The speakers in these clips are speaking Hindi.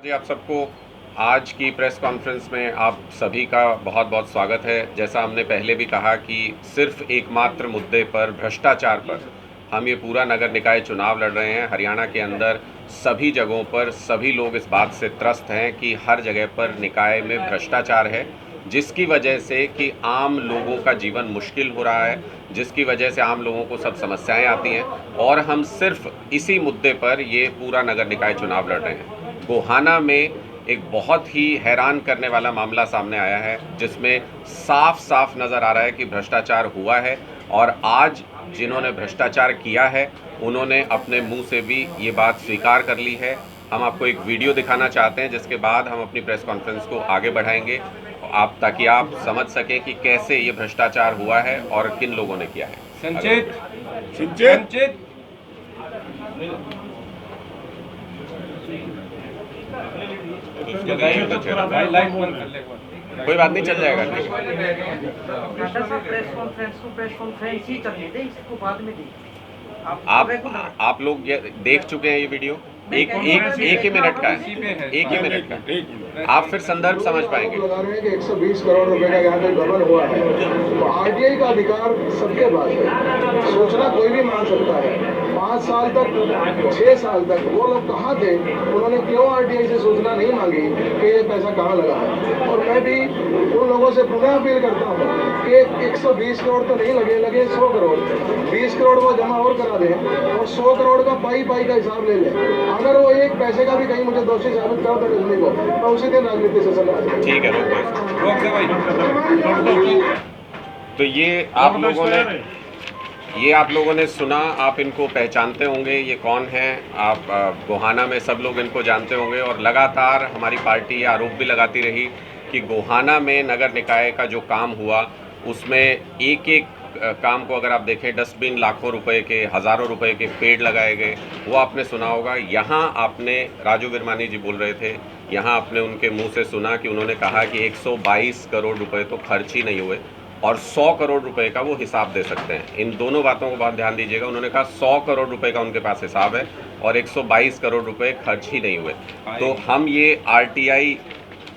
जी, आप सबको आज की प्रेस कॉन्फ्रेंस में आप सभी का बहुत बहुत स्वागत है। जैसा हमने पहले भी कहा कि सिर्फ एकमात्र मुद्दे पर, भ्रष्टाचार पर, हम ये पूरा नगर निकाय चुनाव लड़ रहे हैं। हरियाणा के अंदर सभी जगहों पर सभी लोग इस बात से त्रस्त हैं कि हर जगह पर निकाय में भ्रष्टाचार है, जिसकी वजह से कि आम लोगों का जीवन मुश्किल हो रहा है, जिसकी वजह से आम लोगों को सब समस्याएं आती हैं। और हम सिर्फ इसी मुद्दे पर ये पूरा नगर निकाय चुनाव लड़ रहे हैं। गोहाना में एक बहुत ही हैरान करने वाला मामला सामने आया है, जिसमें साफ साफ नज़र आ रहा है कि भ्रष्टाचार हुआ है। और आज जिन्होंने भ्रष्टाचार किया है उन्होंने अपने मुंह से भी ये बात स्वीकार कर ली है। हम आपको एक वीडियो दिखाना चाहते हैं, जिसके बाद हम अपनी प्रेस कॉन्फ्रेंस को आगे बढ़ाएंगे, ताकि आप समझ सकें कि कैसे ये भ्रष्टाचार हुआ है और किन लोगों ने किया है। संचित संचित लाइट बंद कर ले एक बार। कोई बात नहीं, चल जाएगा। प्रेस कॉन्फ्रेंस ही चलने दें, इसको बाद में दें। आप लोग ये देख चुके हैं ये वीडियो, एक ही मिनट का है, एक ही मिनट का। आप फिर संदर्भ समझ पाएंगे। लगा रहे हैं कि 120 करोड़ रुपए का यहाँ पे गबन हुआ है, तो आरटीआई का अधिकार सबके पास है। सोचना कोई भी मान सकता है। 5 साल तक, 6 साल तक वो लोग कहाँ थे? उन्होंने क्यों आरटीआई से सूचना नहीं मांगी कि ये पैसा कहाँ लगा है? और मैं भी उन लोगों से पुनः अपील करता हूँ कि 120 करोड़ तो नहीं लगे 100 करोड़, 20 करोड़ वो जमा और करा दें और 100 करोड़ का पाई का हिसाब ले लें। अगर वो एक पैसे का भी कहीं मुझे दोषी साबित कर दे रजनी को, मैं उसी दिन राजनीति से सलाह। ठीक है, रोक दे भाई। तो ये आप लोगों ने सुना, आप इनको पहचानते होंगे, ये कौन है। आप गोहाना में सब लोग इनको जानते होंगे। और लगातार हमारी पार्टी ये आरोप भी लगाती रही कि गोहाना में नगर निकाय का जो काम हुआ उसमें एक एक काम को अगर आप देखें, डस्टबिन लाखों रुपए के, हज़ारों रुपए के पेड़ लगाए गए, वो आपने सुना होगा। यहाँ आपने राजू विरमानी जी बोल रहे थे, यहाँ आपने उनके मुंह से सुना कि उन्होंने कहा कि 122 करोड़ रुपए तो खर्च ही नहीं हुए और 100 करोड़ रुपए का वो हिसाब दे सकते हैं। इन दोनों बातों को बहुत ध्यान दीजिएगा। उन्होंने कहा 100 करोड़ रुपए का उनके पास हिसाब है और 122 करोड़ रुपए खर्च ही नहीं हुए। तो हम ये आरटीआई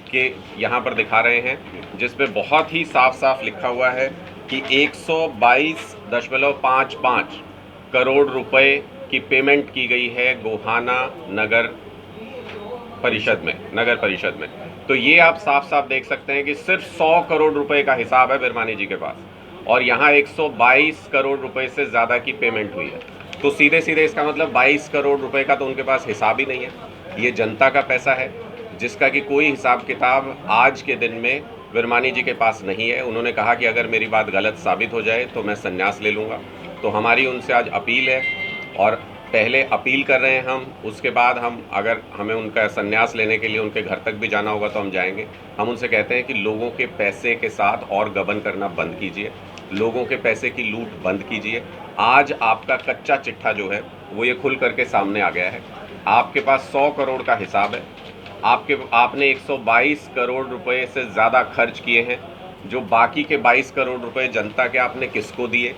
के यहाँ पर दिखा रहे हैं, जिसमें बहुत ही साफ साफ लिखा हुआ है कि 122.55 करोड़ रुपए की पेमेंट की गई है गोहाना नगर परिषद में। तो ये आप साफ साफ देख सकते हैं कि सिर्फ 100 करोड़ रुपए का हिसाब है विरमानी जी के पास, और यहाँ 122 करोड़ रुपए से ज़्यादा की पेमेंट हुई है। तो सीधे सीधे इसका मतलब 22 करोड़ रुपए का तो उनके पास हिसाब ही नहीं है। ये जनता का पैसा है, जिसका कि कोई हिसाब किताब आज के दिन में विरमानी जी के पास नहीं है। उन्होंने कहा कि अगर मेरी बात गलत साबित हो जाए तो मैं संन्यास ले लूँगा। तो हमारी उनसे आज अपील है, और पहले अपील कर रहे हैं हम, उसके बाद हम, अगर हमें उनका संन्यास लेने के लिए उनके घर तक भी जाना होगा तो हम जाएंगे। हम उनसे कहते हैं कि लोगों के पैसे के साथ और गबन करना बंद कीजिए, लोगों के पैसे की लूट बंद कीजिए। आज आपका कच्चा चिट्ठा जो है वो ये खुल करके सामने आ गया है। आपके पास 100 करोड़ का हिसाब है, आपने 122 करोड़ रुपए से ज़्यादा खर्च किए हैं। जो बाकी के 22 करोड़ रुपए जनता के आपने किसको दिए,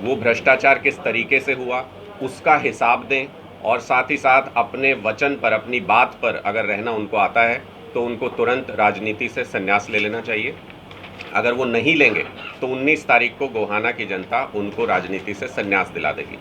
वो भ्रष्टाचार किस तरीके से हुआ, उसका हिसाब दें। और साथ ही साथ अपने वचन पर, अपनी बात पर अगर रहना उनको आता है तो उनको तुरंत राजनीति से संन्यास ले लेना चाहिए। अगर वो नहीं लेंगे तो 19 तारीख को गोहाना की जनता उनको राजनीति से संन्यास दिला देगी।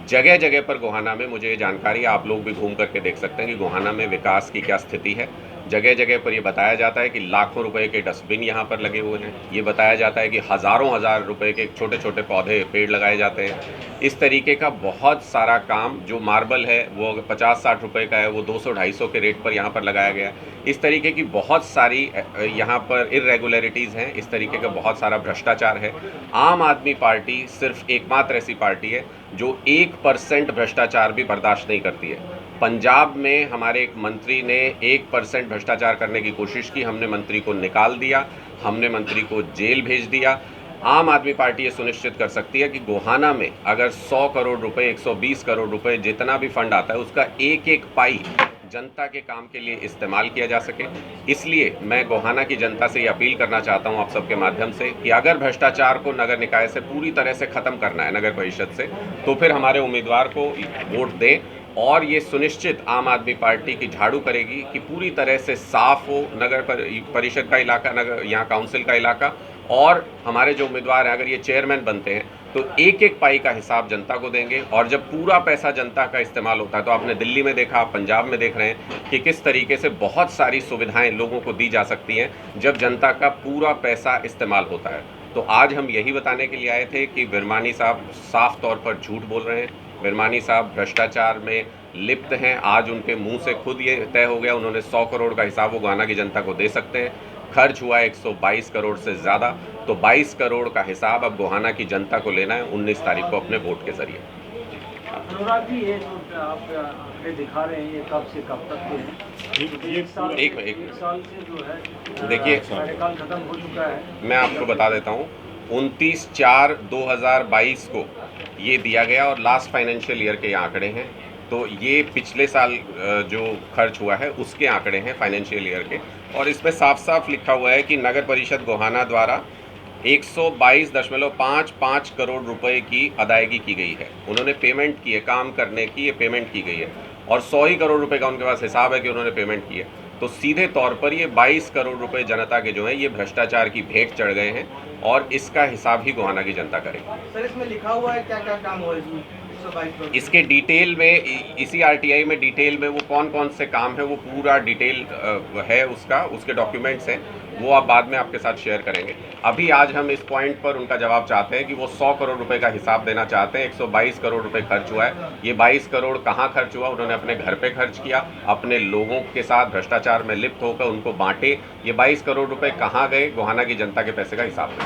जगह जगह पर गोहाना में, मुझे ये जानकारी, आप लोग भी घूम करके देख सकते हैं कि गोहाना में विकास की क्या स्थिति है। जगह जगह पर ये बताया जाता है कि लाखों रुपए के डस्टबिन यहाँ पर लगे हुए हैं। ये बताया जाता है कि हज़ारों हज़ार रुपए के छोटे छोटे पौधे, पेड़ लगाए जाते हैं। इस तरीके का बहुत सारा काम, जो मार्बल है वो 50-60 रुपए का है, वो 200-250 के रेट पर यहाँ पर लगाया गया। इस तरीके की बहुत सारी यहाँ पर इरेगुलरिटीज़ हैं। इस तरीके का बहुत सारा भ्रष्टाचार है। आम आदमी पार्टी सिर्फ एकमात्र ऐसी पार्टी है जो 1% भ्रष्टाचार भी बर्दाश्त नहीं करती है। पंजाब में हमारे एक मंत्री ने 1% भ्रष्टाचार करने की कोशिश की, हमने मंत्री को निकाल दिया, हमने मंत्री को जेल भेज दिया। आम आदमी पार्टी ये सुनिश्चित कर सकती है कि गोहाना में अगर 100 करोड़ रुपए, 120 करोड़ रुपए, जितना भी फंड आता है, उसका एक एक पाई जनता के काम के लिए इस्तेमाल किया जा सके। इसलिए मैं गोहाना की जनता से ये अपील करना चाहता हूँ आप सबके माध्यम से कि अगर भ्रष्टाचार को नगर निकाय से पूरी तरह से ख़त्म करना है, नगर परिषद से, तो फिर हमारे उम्मीदवार को वोट दें और ये सुनिश्चित आम आदमी पार्टी की झाड़ू करेगी कि पूरी तरह से साफ हो नगर परिषद का इलाका, नगर यहाँ काउंसिल का इलाका। और हमारे जो उम्मीदवार हैं, अगर ये चेयरमैन बनते हैं तो एक एक पाई का हिसाब जनता को देंगे। और जब पूरा पैसा जनता का इस्तेमाल होता है, तो आपने दिल्ली में देखा, आप पंजाब में देख रहे हैं कि किस तरीके से बहुत सारी सुविधाएं लोगों को दी जा सकती हैं जब जनता का पूरा पैसा इस्तेमाल होता है। तो आज हम यही बताने के लिए आए थे कि बिरमानी साहब साफ तौर पर झूठ बोल रहे हैं। बिरमानी साहब भ्रष्टाचार में लिप्त हैं। आज उनके मुंह से खुद ये तय हो गया, उन्होंने 100 करोड़ का हिसाब वो गोहाना की जनता को दे सकते हैं। खर्च हुआ 122 करोड़ से ज़्यादा, तो 22 करोड़ का हिसाब अब गोहाना की जनता को लेना है 19 तारीख को अपने वोट के जरिए। अनुराग जी, ये जो आप आंकड़े दिखा रहे हैं, ये कब से कब तक के हैं? एक साल से जो है, देखिए, कार्यकाल खत्म हो चुका है। मैं आपको बता देता हूँ, 29/4/2022 को ये दिया गया और लास्ट फाइनेंशियल ईयर के ये आंकड़े हैं। तो ये पिछले साल जो खर्च हुआ है उसके आंकड़े हैं फाइनेंशियल ईयर के। और इसमें साफ साफ लिखा हुआ है कि नगर परिषद गोहाना द्वारा 122.55 करोड़ रुपए की अदायगी की गई है। उन्होंने पेमेंट की है, काम करने की ये पेमेंट की गई है। और 100 ही करोड़ रुपए का उनके पास हिसाब है कि उन्होंने पेमेंट की है। तो सीधे तौर पर ये 22 करोड़ रुपए जनता के जो हैं ये भ्रष्टाचार की भेंट चढ़ गए हैं और इसका हिसाब ही गोहाना की जनता करेगी। सर, इसमें लिखा हुआ है क्या क्या काम हुआ इसमें? इसके डिटेल में, इसी आरटीआई में डिटेल में वो कौन कौन से काम है वो पूरा डिटेल है उसका, उसके डॉक्यूमेंट्स हैं, वो आप बाद में आपके साथ शेयर करेंगे। अभी आज हम इस पॉइंट पर उनका जवाब चाहते हैं कि वो 100 करोड़ रुपए का हिसाब देना चाहते हैं। 122 करोड़ रुपए खर्च हुआ है। ये 22 करोड़ कहाँ खर्च हुआ? उन्होंने अपने घर पे खर्च किया, अपने लोगों के साथ भ्रष्टाचार में लिप्त होकर उनको बांटे। ये 22 करोड़ रुपए कहाँ गए? गोहाना की जनता के पैसे का हिसाब दें।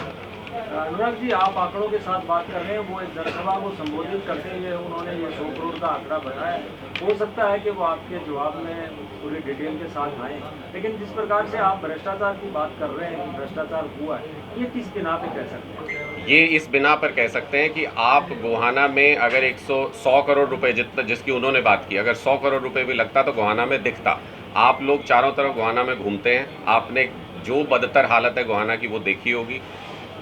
अनुराग जी, आप आंकड़ों के साथ बात कर रहे हैं। वो एक जनसभा को संबोधित करते हुए उन्होंने ये 100 करोड़ का आंकड़ा बताया। हो सकता है कि वो आपके जवाब में पूरी डिटेल के साथ आए, लेकिन जिस प्रकार से आप भ्रष्टाचार की बात कर रहे हैं कि भ्रष्टाचार हुआ है, ये किस बिना पे कह सकते हैं? ये इस बिना पर कह सकते हैं कि आप गोहाना में अगर 100 करोड़ रुपए जिसकी उन्होंने बात की, अगर 100 करोड़ रुपए भी लगता तो गोहाना में दिखता। आप लोग चारों तरफ गोहाना में घूमते हैं, आपने जो बदतर हालत है गोहाना की वो देखी होगी।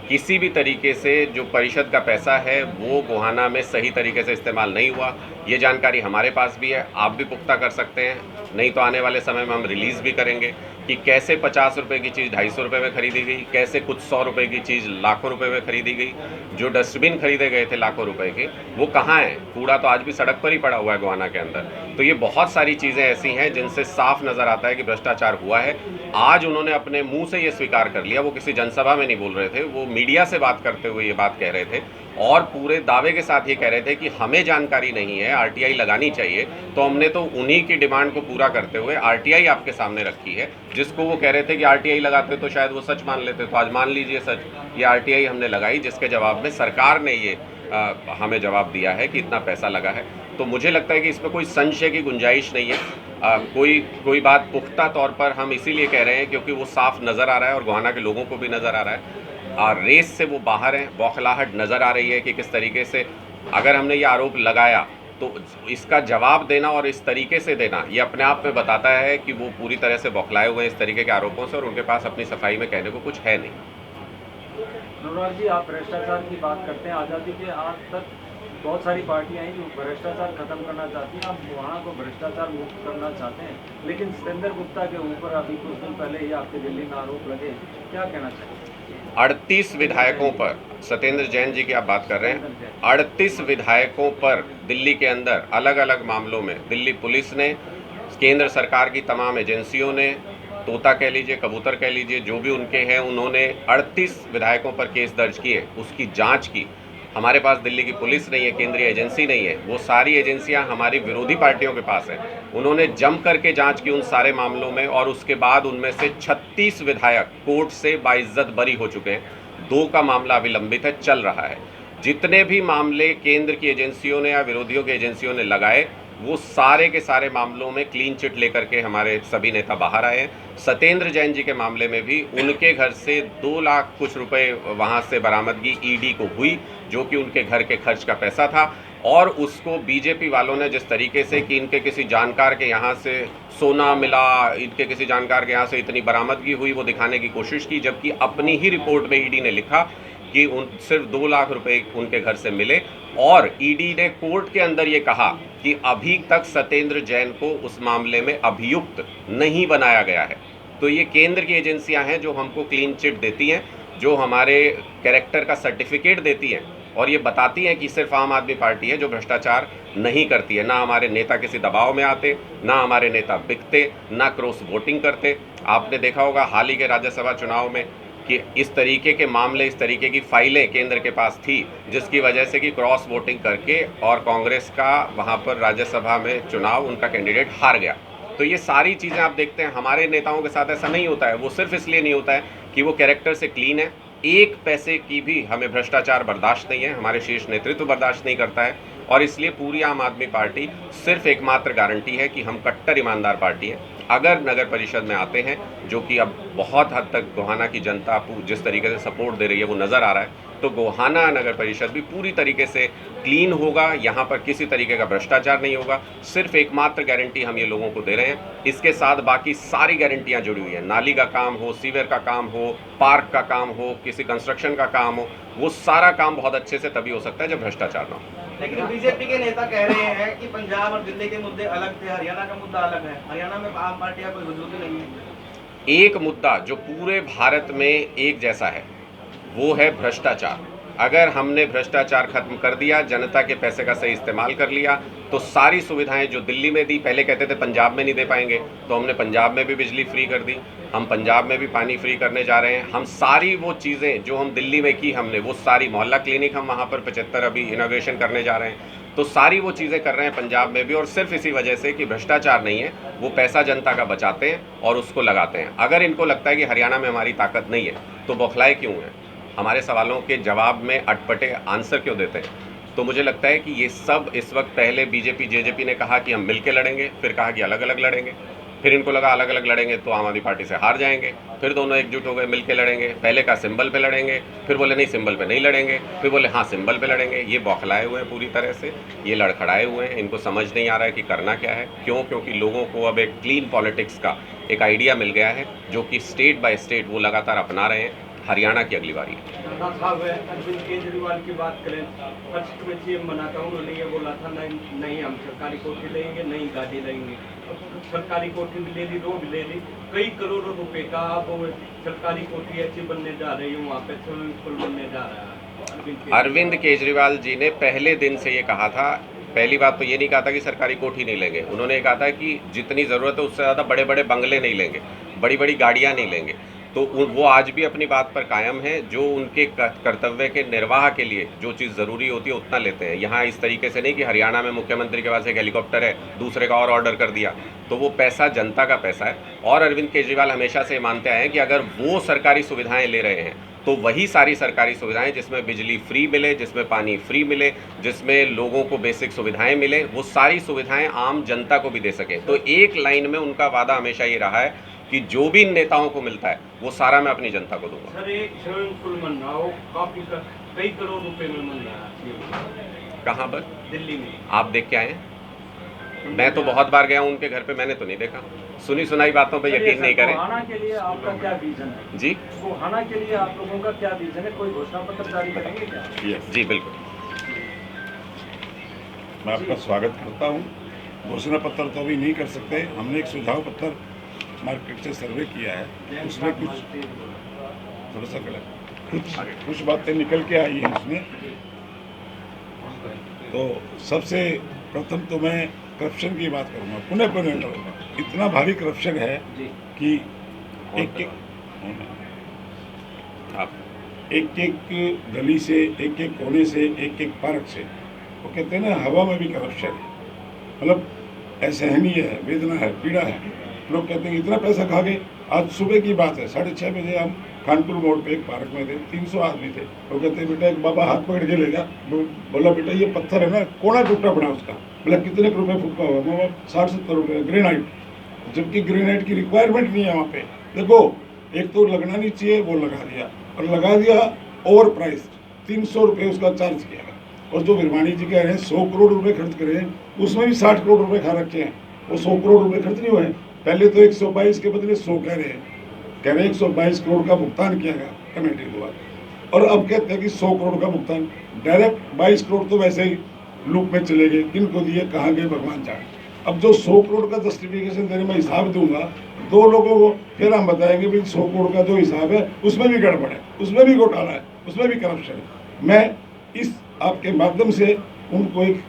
किसी भी तरीके से जो परिषद का पैसा है वो गोहाना में सही तरीके से इस्तेमाल नहीं हुआ। ये जानकारी हमारे पास भी है, आप भी पुख्ता कर सकते हैं, नहीं तो आने वाले समय में हम रिलीज़ भी करेंगे कि कैसे 50 रुपये की चीज़ 250 रुपये में खरीदी गई, कैसे कुछ 100 रुपये की चीज़ लाखों रुपए में खरीदी गई। जो डस्टबिन खरीदे गए थे लाखों रुपए के, वो कहाँ हैं? कूड़ा तो आज भी सड़क पर ही पड़ा हुआ है गोहाना के अंदर। तो ये बहुत सारी चीज़ें ऐसी हैं जिनसे साफ नज़र आता है कि भ्रष्टाचार हुआ है। आज उन्होंने अपने मुंह से ये स्वीकार कर लिया। वो किसी जनसभा में नहीं बोल रहे थे, वो मीडिया से बात करते हुए ये बात कह रहे थे और पूरे दावे के साथ ये कह रहे थे कि हमें जानकारी नहीं है, आरटीआई लगानी चाहिए। तो हमने तो उन्हीं की डिमांड को पूरा करते हुए आरटीआई आपके सामने रखी है, जिसको वो कह रहे थे कि आरटीआई लगाते तो शायद वो सच मान लेते। तो आज मान लीजिए सच, ये आरटीआई हमने लगाई, जिसके जवाब में सरकार ने ये हमें जवाब दिया है कि इतना पैसा लगा है। तो मुझे लगता है कि इसमें कोई संशय की गुंजाइश नहीं है। कोई बात पुख्ता तौर पर हम इसीलिए कह रहे हैं क्योंकि वो साफ नज़र आ रहा है और गोहाना के लोगों को भी नज़र आ रहा है। रेस से वो बाहर हैं, बौखलाहट नज़र आ रही है कि किस तरीके से अगर हमने ये आरोप लगाया तो इसका जवाब देना और इस तरीके से देना, ये अपने आप में बताता है कि वो पूरी तरह से बौखलाए हुए हैं इस तरीके के आरोपों से और उनके पास अपनी सफाई में कहने को कुछ है नहीं। अनुराग जी, आप भ्रष्टाचार की बात करते हैं। आज़ादी के आज तक बहुत सारी पार्टियां हैं जो भ्रष्टाचार खत्म करना चाहती हैं, आप वहाँ को भ्रष्टाचार मुक्त करना चाहते हैं, लेकिन सतेंद्र गुप्ता के ऊपर अभी कुछ दिन पहले ही आपके दिल्ली में आरोप लगे, क्या कहना चाहिए? 38 विधायकों पर, सत्येंद्र जैन जी की आप बात कर रहे हैं, 38 विधायकों पर दिल्ली के अंदर अलग अलग मामलों में दिल्ली पुलिस ने, केंद्र सरकार की तमाम एजेंसियों ने, तोता कह लीजिए, कबूतर कह लीजिए, जो भी उनके हैं, उन्होंने 38 विधायकों पर केस दर्ज किए, उसकी जांच की। हमारे पास दिल्ली की पुलिस नहीं है, केंद्रीय एजेंसी नहीं है, वो सारी एजेंसियां हमारी विरोधी पार्टियों के पास हैं। उन्होंने जम करके जांच की उन सारे मामलों में और उसके बाद उनमें से 36 विधायक कोर्ट से बाइज्जत बरी हो चुके हैं। 2 का मामला अभी लंबित है, चल रहा है। जितने भी मामले केंद्र की एजेंसियों ने या विरोधियों की एजेंसियों ने लगाए, वो सारे के सारे मामलों में क्लीन चिट लेकर के हमारे सभी नेता बाहर आए हैं। सत्येंद्र जैन जी के मामले में भी उनके घर से 2 लाख कुछ रुपए वहाँ से बरामदगी ईडी को हुई, जो कि उनके घर के खर्च का पैसा था। और उसको बीजेपी वालों ने जिस तरीके से कि इनके किसी जानकार के यहाँ से सोना मिला, इनके किसी जानकार के यहाँ से इतनी बरामदगी हुई, वो दिखाने की कोशिश की, जबकि अपनी ही रिपोर्ट में ईडी ने लिखा कि सिर्फ 2 लाख रुपए उनके घर से मिले और ईडी ने कोर्ट के अंदर ये कहा कि अभी तक सत्येंद्र जैन को उस मामले में अभियुक्त नहीं बनाया गया है। तो ये केंद्र की एजेंसियां हैं जो हमको क्लीन चिट देती हैं, जो हमारे कैरेक्टर का सर्टिफिकेट देती हैं और ये बताती हैं कि सिर्फ आम आदमी पार्टी है जो भ्रष्टाचार नहीं करती है। ना हमारे नेता किसी दबाव में आते, ना हमारे नेता बिकते, ना क्रॉस वोटिंग करते। आपने देखा होगा हाल ही के राज्यसभा चुनाव में कि इस तरीके के मामले, इस तरीके की फाइलें केंद्र के पास थी, जिसकी वजह से कि क्रॉस वोटिंग करके और कांग्रेस का वहाँ पर राज्यसभा में चुनाव, उनका कैंडिडेट हार गया। तो ये सारी चीज़ें आप देखते हैं हमारे नेताओं के साथ ऐसा नहीं होता है। वो सिर्फ इसलिए नहीं होता है कि वो कैरेक्टर से क्लीन है। एक पैसे की भी हमें भ्रष्टाचार बर्दाश्त नहीं है, हमारे शीर्ष नेतृत्व बर्दाश्त नहीं करता है और इसलिए पूरी आम आदमी पार्टी सिर्फ एकमात्र गारंटी है कि हम कट्टर ईमानदार पार्टी हैं। अगर नगर परिषद में आते हैं, जो कि अब बहुत हद तक गोहाना की जनता जिस तरीके से सपोर्ट दे रही है वो नज़र आ रहा है, तो गोहाना नगर परिषद भी पूरी तरीके से क्लीन होगा। यहाँ पर किसी तरीके का भ्रष्टाचार नहीं होगा। सिर्फ एकमात्र गारंटी हम ये लोगों को दे रहे हैं। इसके साथ बाकी सारी गारंटियाँ जुड़ी हुई हैं। नाली का काम हो, सीवर का काम हो, पार्क का काम हो, किसी कंस्ट्रक्शन का काम हो, वो सारा काम बहुत अच्छे से तभी हो सकता है जब भ्रष्टाचार ना हो। लेकिन बीजेपी के नेता कह रहे हैं कि पंजाब और दिल्ली के मुद्दे अलग थे, हरियाणा का मुद्दा अलग है। हरियाणा में आम पार्टी का कोई वजूद नहीं है। एक मुद्दा जो पूरे भारत में एक जैसा है वो है भ्रष्टाचार। अगर हमने भ्रष्टाचार खत्म कर दिया, जनता के पैसे का सही इस्तेमाल कर लिया, तो सारी सुविधाएं जो दिल्ली में दी, पहले कहते थे पंजाब में नहीं दे पाएंगे, तो हमने पंजाब में भी बिजली फ्री कर दी, हम पंजाब में भी पानी फ्री करने जा रहे हैं। हम सारी वो चीज़ें जो हम दिल्ली में की हमने, वो सारी मोहल्ला क्लिनिक हम वहाँ पर 75 अभी इनॉग्रेशन करने जा रहे हैं। तो सारी वो चीज़ें कर रहे हैं पंजाब में भी, और सिर्फ इसी वजह से कि भ्रष्टाचार नहीं है, वो पैसा जनता का बचाते हैं और उसको लगाते हैं। अगर इनको लगता है कि हरियाणा में हमारी ताकत नहीं है तो बौखलाए क्यों हैं? हमारे सवालों के जवाब में अटपटे आंसर क्यों देते हैं? तो मुझे लगता है कि ये सब इस वक्त, पहले बीजेपी जेजेपी ने कहा कि हम मिलके लड़ेंगे, फिर कहा कि अलग अलग लड़ेंगे, फिर इनको लगा अलग अलग लड़ेंगे तो आम आदमी पार्टी से हार जाएंगे, फिर दोनों एकजुट हो गए मिलके लड़ेंगे। पहले का सिंबल पे लड़ेंगे, फिर बोले नहीं सिंबल पे नहीं लड़ेंगे, फिर बोले हाँ सिंबल पे लड़ेंगे। ये बौखलाए हुए हैं पूरी तरह से, ये लड़खड़ाए हुए हैं। इनको समझ नहीं आ रहा है कि करना क्या है। क्यों? क्योंकि लोगों को अब एक क्लीन पॉलिटिक्स का एक आइडिया मिल गया है, जो कि स्टेट बाय स्टेट वो लगातार अपना रहे हैं। हरियाणा की अगली बारी है। साहब अरविंद केजरीवाल की बात करें, फर्स्ट में सीएम बना था, उन्होंने ये बोला था नहीं हम सरकारी कोठी लेंगे, नई गाड़ी लेंगे। सरकारी कोठी भी ले ली, रोड ले ली, कई करोड़ों रुपए का अब सरकारी कोठी ऐसी बनने जा रही है, वहाँ पे स्विमिंग पूल बनने जा रहा है। अरविंद केजरीवाल जी ने पहले दिन से ये कहा था। पहली बात तो ये नहीं कहा था कि सरकारी कोठी नहीं लेंगे, उन्होंने कहा था कि जितनी ज़रूरत है उससे ज़्यादा बड़े बड़े बंगले नहीं लेंगे, बड़ी बड़ी गाड़ियाँ नहीं लेंगे। तो वो आज भी अपनी बात पर कायम है। जो उनके कर्तव्य के निर्वाह के लिए जो चीज़ ज़रूरी होती है उतना लेते हैं। यहाँ इस तरीके से नहीं कि हरियाणा में मुख्यमंत्री के पास एक हेलीकॉप्टर है, दूसरे का और ऑर्डर कर दिया, तो वो पैसा जनता का पैसा है। और अरविंद केजरीवाल हमेशा से मानते आए हैं कि अगर वो सरकारी सुविधाएं ले रहे हैं तो वही सारी सरकारी सुविधाएं जिसमें बिजली फ्री मिले, जिसमें पानी फ्री मिले, जिसमें लोगों को बेसिक सुविधाएं मिले, वो सारी सुविधाएं आम जनता को भी दे सकें। तो एक लाइन में उनका वादा हमेशा ये रहा है कि जो भी इन नेताओं को मिलता है वो सारा मैं अपनी जनता को दूंगा। सर एक स्विमिंग पूल बन रहा हो, काफी कई करोड़ रुपए में बन रहा है। कहाँ पर? दिल्ली में। आप देख के आए? मैं तो बहुत बार गया हूँ उनके घर पे, मैंने तो नहीं देखा। सुनी सुनाई बातों पे यकीन नहीं करें। गोहाना के लिए आपका क्या विजन है? जी, गोहाना के लिए आप लोगों का क्या विजन है? कोई घोषणा पत्र जारी करेंगे क्या? जी बिल्कुल। मैं आपका स्वागत करता हूँ। घोषणा पत्र तो अभी नहीं कर सकते। हमने एक सुझाव पत्र मार्केट से सर्वे किया है, उसमें कुछ थोड़ा सा गलत कुछ बातें निकल के आई हैं उसमें। तो सबसे प्रथम तो मैं करप्शन की बात करूँगा, पुनः करूँगा। इतना भारी करप्शन है कि एक एक गली से, एक एक कोने से, एक एक पार्क से, वो कहते हैं ना हवा में भी करप्शन है। मतलब असहनीय है, वेदना है, पीड़ा है। लोग कहते हैं इतना पैसा खा गए। आज सुबह की बात है, 6:30 बजे हम खानपुर मोड़ पे एक पार्क में थे, 300 आदमी थे। वो कहते हैं बेटा एक बाबा हाथ पकड़ के ले गया, बोला बेटा ये पत्थर है ना, कोना टुकड़ा बना उसका, बोला कितने रुपए फुट का होगा? मैं 60-70 रुपये ग्रेनाइट, जबकि ग्रेनाइट की रिक्वायरमेंट नहीं है वहाँ पे। देखो एक तो लगना नहीं चाहिए, वो लगा दिया, और लगा दिया ओवर प्राइस, 300 रुपये उसका चार्ज किया। और जो विरवाणी जी कह रहे हैं 100 करोड़ रुपए खर्च करें, उसमें भी 60 करोड़ रुपए खा रखे हैं। वो 100 करोड़ रुपए खर्च नहीं हुए। पहले तो 122 के बदले 100 कह रहे हैं 122 करोड़ का भुगतान किया गया कमेटी द्वारा। और अब कहते हैं कि 100 करोड़ का भुगतान, डायरेक्ट 22 करोड़ तो वैसे ही लूप में चले गए, किन को दिए कहाँ गए भगवान जाने। अब जो 100 करोड़ का जस्टिफिकेशन देने में हिसाब दूंगा 2 लोगों को, फिर हम बताएंगे भाई 100 करोड़ का जो हिसाब है उसमें भी गड़बड़ है, उसमें भी घोटाला है, उसमें भी करप्शन है। मैं इस आपके माध्यम से उनको एक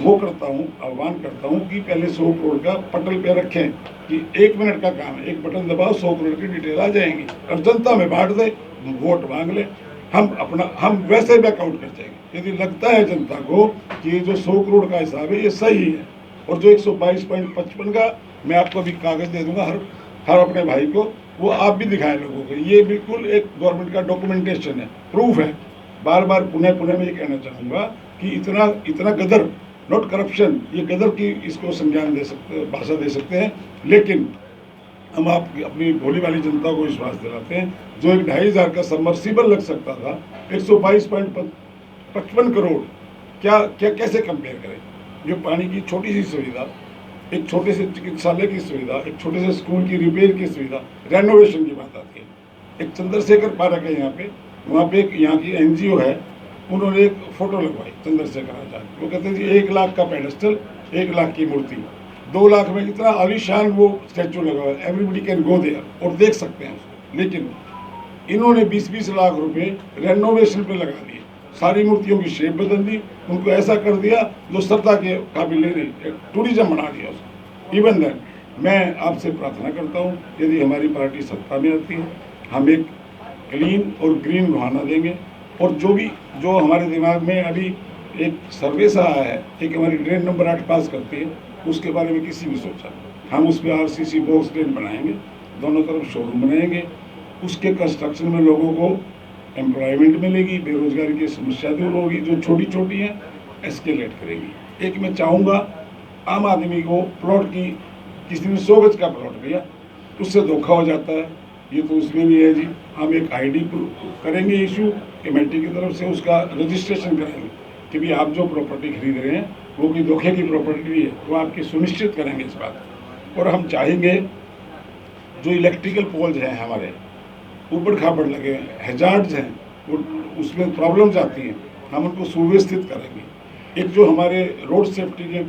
वो करता हूँ, आह्वान करता हूँ कि पहले 100 करोड़ का पटल पे रखें कि 1 मिनट का काम है, एक बटन दबाओ 100 करोड़ की डिटेल आ जाएंगी और जनता में बांट दे, वोट मांग ले, हम वैसे भी अकाउंट कर जाएंगे। यदि लगता है जनता को कि ये जो 100 करोड़ का हिसाब है ये सही है और जो 122.55 का मैं आपको अभी कागज दे दूंगा हर अपने भाई को, वो आप भी दिखाएं लोगों को, ये बिल्कुल एक गवर्नमेंट का डॉक्यूमेंटेशन है, प्रूफ है। बार बार पुनः मैं ये कहना चाहूँगा कि इतना गदर, नॉट करप्शन, ये गदर की इसको संज्ञान दे सकते, भाषा दे सकते हैं, लेकिन हम आप अपनी भोली वाली जनता को विश्वास दिलाते हैं। जो एक 2,500 का सबमर्सिबल लग सकता था 122.55 करोड़, क्या कैसे कंपेयर करें। जो पानी की छोटी सी सुविधा, एक छोटे से चिकित्सालय की सुविधा, एक छोटे से स्कूल की रिपेयर की सुविधा, रेनोवेशन की बात आती है। एक चंद्रशेखर पार्क है यहाँ पे, वहाँ पे एक यहाँ की NGO है, उन्होंने एक फोटो लगवाई चंद्रशेखर आजाद, वो कहते हैं जी 1 लाख का पेडेस्टल, 1 लाख की मूर्ति, 2 लाख में इतना आलीशान वो स्टैचू लगा हुआ है, एवरीबडी कैन गो देयर और देख सकते हैं उसको। लेकिन इन्होंने 20-20 लाख रुपए रेनोवेशन पे लगा दिए, सारी मूर्तियों की शेप बदल दी, उनको ऐसा कर दिया जो श्रद्धा के काबिल नहीं, टूरिज्म बना दिया उसको। इवन देन मैं आपसे प्रार्थना करता हूँ, यदि हमारी पार्टी सत्ता में आती है, हम एक क्लीन और ग्रीन बहाना देंगे। और जो हमारे दिमाग में अभी एक सर्वे सा आया है, एक हमारी ड्रेन नंबर 8 पास करती है, उसके बारे में किसी ने सोचा, हम उस पर RCC बॉक्स ड्रेन बनाएंगे, दोनों तरफ शोरूम बनाएंगे, उसके कंस्ट्रक्शन में लोगों को एम्प्लॉयमेंट मिलेगी, बेरोजगारी की समस्या दूर होगी, जो छोटी छोटी हैं एस्केलेट करेगी। एक मैं चाहूँगा आम आदमी को प्लॉट की, किसी ने 100 गज का प्लॉट लिया, उससे धोखा हो जाता है, ये तो उसमें नहीं है जी, हम एक ID करेंगे इशू कमेटी की तरफ से, उसका रजिस्ट्रेशन कराएंगे कि भी आप जो प्रॉपर्टी खरीद रहे हैं वो कोई धोखे की प्रॉपर्टी नहीं है, वो आपकी सुनिश्चित करेंगे इस बात। और हम चाहेंगे जो इलेक्ट्रिकल पोल्स हैं हमारे ऊबड़ खाबड़ लगे हैं, हैजार्ड्स हैं, वो उसमें प्रॉब्लम्स आती हैं, हम उनको सुव्यवस्थित करेंगे। एक जो हमारे रोड सेफ्टी के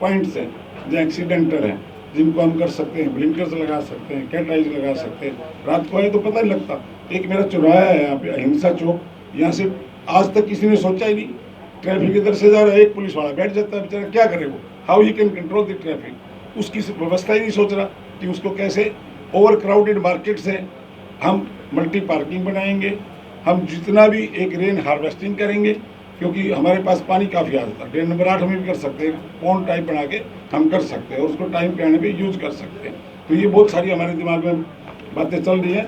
पॉइंट्स हैं जो एक्सीडेंटल हैं, जिनको हम कर सकते हैं, ब्लिंकर्स लगा सकते हैं, कैट आइज लगा सकते हैं, रात को आए तो पता नहीं लगता। एक मेरा चौराहा है यहाँ पे अहिंसा चौक, यहाँ से आज तक किसी ने सोचा ही नहीं, ट्रैफिक इधर से जा रहा है, एक पुलिस वाला बैठ जाता है, बेचारा क्या करे वो, how he can control the traffic, उसकी व्यवस्था ही नहीं सोच रहा कि उसको कैसे। ओवर क्राउडेड मार्केट्स हैं, हम मल्टी पार्किंग बनाएंगे, हम जितना भी एक रेन हार्वेस्टिंग करेंगे, क्योंकि हमारे पास पानी काफ़ी आता है, ड्रेन नंबर 8 में भी कर सकते हैं, पॉन्ड टाइप बना के हम कर सकते हैं और उसको टाइम पे आने पे यूज कर सकते हैं। तो ये बहुत सारी हमारे दिमाग में बातें चल रही हैं।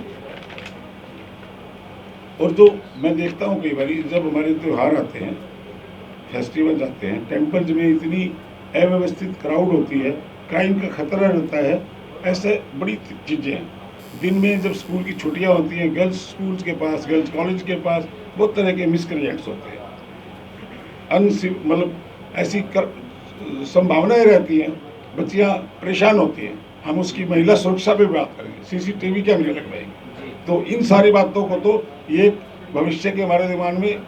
और जो मैं देखता हूँ कई बार जब हमारे त्यौहार आते हैं, फेस्टिवल्स आते हैं, टेम्पल्स में इतनी अव्यवस्थित क्राउड होती है, क्राइम का खतरा रहता है, ऐसे बड़ी चीज़ें हैं। दिन में जब स्कूल की छुट्टियाँ होती हैं, गर्ल्स स्कूल्स के पास, गर्ल्स कॉलेज के पास बहुत तरह के मिसक्रिएंट्स होते हैं, मतलब ऐसी संभावनाएं रहती हैं, बच्चियाँ परेशान होती हैं, हम उसकी महिला सुरक्षा पे बात करेंगे, CCTV कैमरे लगवाएंगे। तो इन सारी बातों को तो ये भविष्य के हमारे दिमाग में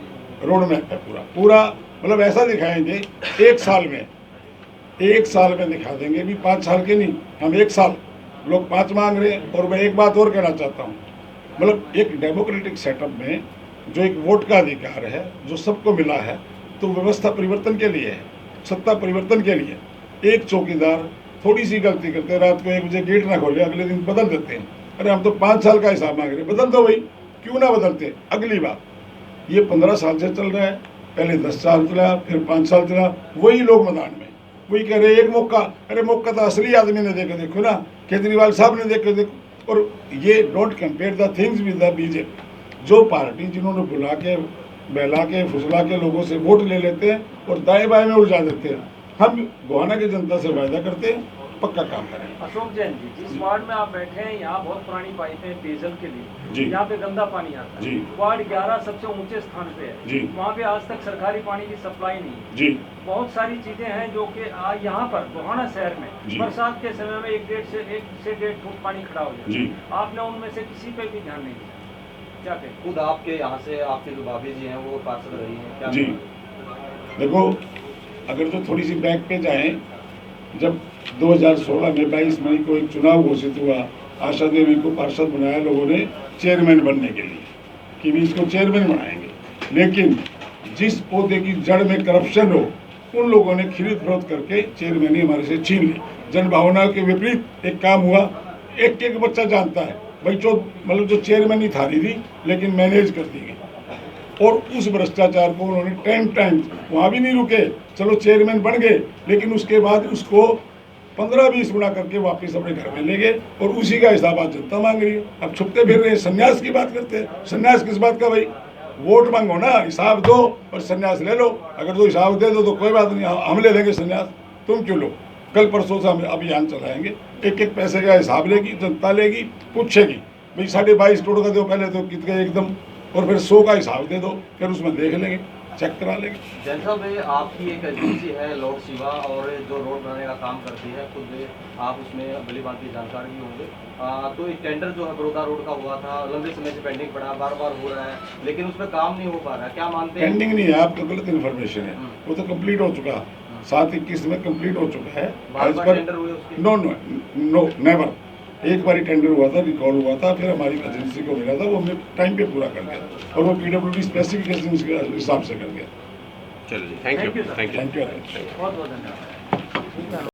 रोड मैप है पूरा मतलब ऐसा दिखाएंगे, 1 साल में दिखा देंगे भी, 5 साल के नहीं, हम 1 साल, लोग 5 मांग रहे हैं। और मैं एक बात और कहना चाहता हूँ, मतलब एक डेमोक्रेटिक सेटअप में जो एक वोट का अधिकार है जो सबको मिला है, तो व्यवस्था परिवर्तन के लिए है, सत्ता परिवर्तन के लिए। एक चौकीदार थोड़ी सी गलती करते हैं, रात को 1 बजे गेट ना खोले, अगले दिन बदल देते हैं, अरे हम तो 5 साल का हिसाब मांग रहे हैं, बदल दो भाई, क्यों ना बदलते। अगली बात, ये 15 साल से चल रहा है, पहले 10 साल चला, फिर 5 साल चला, वही लोग मैदान में, वही कह रहे एक मौका, अरे मौका तो असली आदमी ने देखे, देखो ना केजरीवाल साहब ने देखे, देखो। और ये don't compare the things with the BJP, जो पार्टी जिन्होंने बुला के बहला के फुसला के लोगों से वोट ले लेते हैं और दाएं बाएं में उलझा देते हैं। हम गोहाना की जनता से वायदा करते हैं, पक्का काम करें। अशोक जैन जी, जिस वार्ड में आप बैठे हैं, यहाँ बहुत पुरानी पाइपें हैं पेयजल के लिए, जी, यहाँ पे गंदा पानी आता है। जी, वार्ड 11 सबसे ऊंचे स्थान पे है, जी, वहाँ पे आज तक सरकारी पानी की सप्लाई नहीं है। जी, बहुत सारी चीजें हैं जो कि यहाँ पर गोहाना शहर में बरसात के समय में 1 से 1.5 फुट पानी खड़ा हो जाता है। आपने उनमें से किसी पे भी ध्यान नहीं दिया। क्या कहें? खुद आपके यहाँ से आपके जो भाभी जी हैं वो पार्षद रही हैं, क्या जी देखो, अगर तो थोड़ी सी बैक पे जाएं, जब 2016 में 22 मई को एक चुनाव घोषित हुआ, आशा देवी को पार्षद बनाया लोगों ने चेयरमैन बनने के लिए कि भी इसको चेयरमैन बनाएंगे, लेकिन जिस पौधे की जड़ में करप्शन हो उन लोगों ने खरीद फरोख्त करके चेयरमैन हमारे से छीन ली। जनभावनाओं के विपरीत एक काम हुआ। एक एक बच्चा जानता है भाई जो मतलब जो चेयरमैन ही था थी लेकिन मैनेज कर दी गई, और उस भ्रष्टाचार को उन्होंने टाइम वहाँ भी नहीं रुके, चलो चेयरमैन बन गए, लेकिन उसके बाद उसको 15-20 गुना करके वापस अपने घर में ले गए, और उसी का हिसाब आज जनता मांग रही है। अब छुपते फिर रहे हैं, संन्यास की बात करते हैं। संन्यास किस बात का भाई? वोट मांगो ना, हिसाब दो और संन्यास ले लो। अगर तो हिसाब दे दो तो कोई बात नहीं, हम ले लेंगे संन्यास, तुम क्यों लो? कल परसों से हम अभियान चलाएंगे, एक एक पैसे का हिसाब लेगी जनता, लेगी, पूछेगी भाई 22.5 करोड़ का दो पहले तो कितने एकदम, और फिर 100 का हिसाब दे दो, फिर उसमें देख लेंगे, चेक करा लेंगे। जैन साहब, ये आपकी एक एजेंसी है लॉर्ड शिवा, और जो रोड बनाने का काम करती है, खुद आप उसमें भली भांति जानकार भी होंगे। तो एक टेंडर जो है बड़ौदा रोड का हुआ था, लंबे समय से पेंडिंग पड़ा, बार बार हो रहा है, लेकिन उस पर काम नहीं हो पा रहा है, क्या मानते हैं? पेंडिंग नहीं है, आपको गलत इन्फॉर्मेशन है, वो तो कंप्लीट हो चुका, 7-21 में कंप्लीट हो चुका है। बार बार टेंडर हुए उसके? नो नो नो नेवर, एक बार टेंडर हुआ था, रिकॉल हुआ था, फिर हमारी एजेंसी को मिला था, वो हमने टाइम पे पूरा कर दिया, और वो PWD स्पेसिफिकेशन के हिसाब से कर गया। चलिए, thank you, thank you. Thank you. बहुत बहुत धन्यवाद।